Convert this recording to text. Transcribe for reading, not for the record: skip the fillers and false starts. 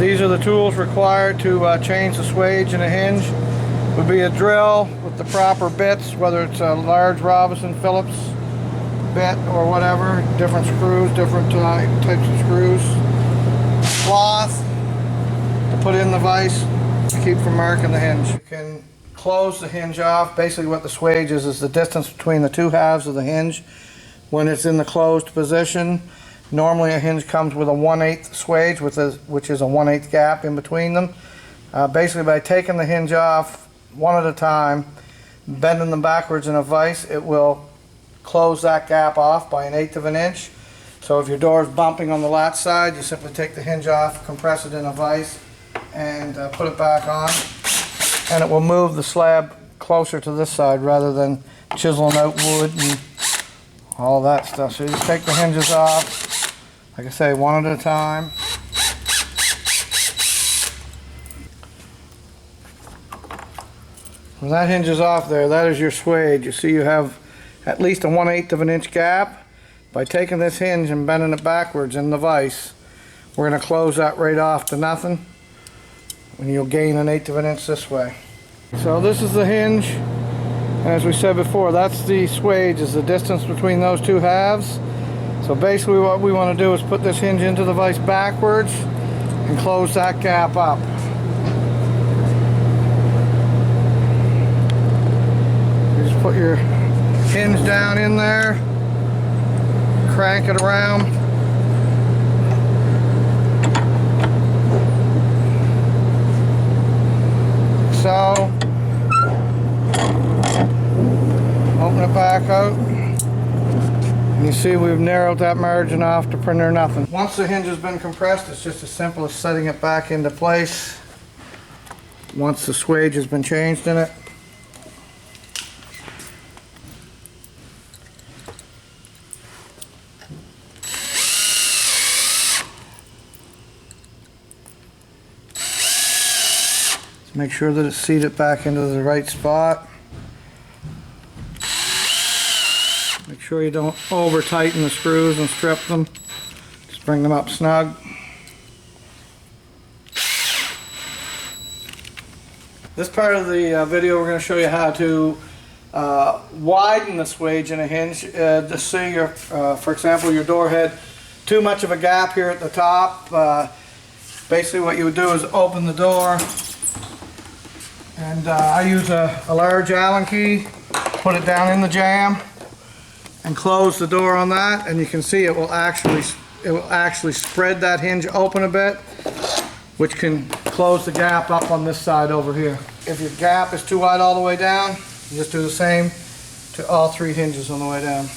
These are the tools required to change the swage in a hinge. Would be a drill with the proper bits, whether it's a large Robinson Phillips bit or whatever, different screws, different types of screws. Cloth to put in the vise to keep from marking the hinge. You can close the hinge off. Basically what the swage is the distance between the two halves of the hinge when it's in the closed position. Normally a hinge comes with a 1/8 swage, which is a 1/8 gap in between them. Basically by taking the hinge off one at a time, bending them backwards in a vise, it will close that gap off by 1/8 of an inch. So if your door is bumping on the latch side, you simply take the hinge off, compress it in a vise, and put it back on. And it will move the slab closer to this side rather than chiseling out wood and all that stuff. So you just take the hinges off, like I say, one at a time. When that hinge is off there, that is your swage. You see you have at least a 1/8 of an inch gap. By taking this hinge and bending it backwards in the vise, we're going to close that right off to nothing, and you'll gain 1/8 of an inch this way. So this is the hinge, and as we said before, that's the swage, is the distance between those two halves. So basically what we want to do is put this hinge into the vise backwards and close that gap up. You just put your hinge down in there, crank it around. So, open it back out, and you see we've narrowed that margin off to pretty near nothing. Once the hinge has been compressed, it's just as simple as setting it back into place once the swage has been changed in it. Make sure that it's seated back into the right spot. Make sure you don't over tighten the screws and strip them. Just bring them up snug. This part of the video we're going to show you how to widen the swage in a hinge. To see your, for example, your door had too much of a gap here at the top. Basically what you would do is open the door. And I use a large Allen key, put it down in the jamb, and close the door on that. And you can see it will actually spread that hinge open a bit, which can close the gap up on this side over here. If your gap is too wide all the way down, you just do the same to all three hinges on the way down.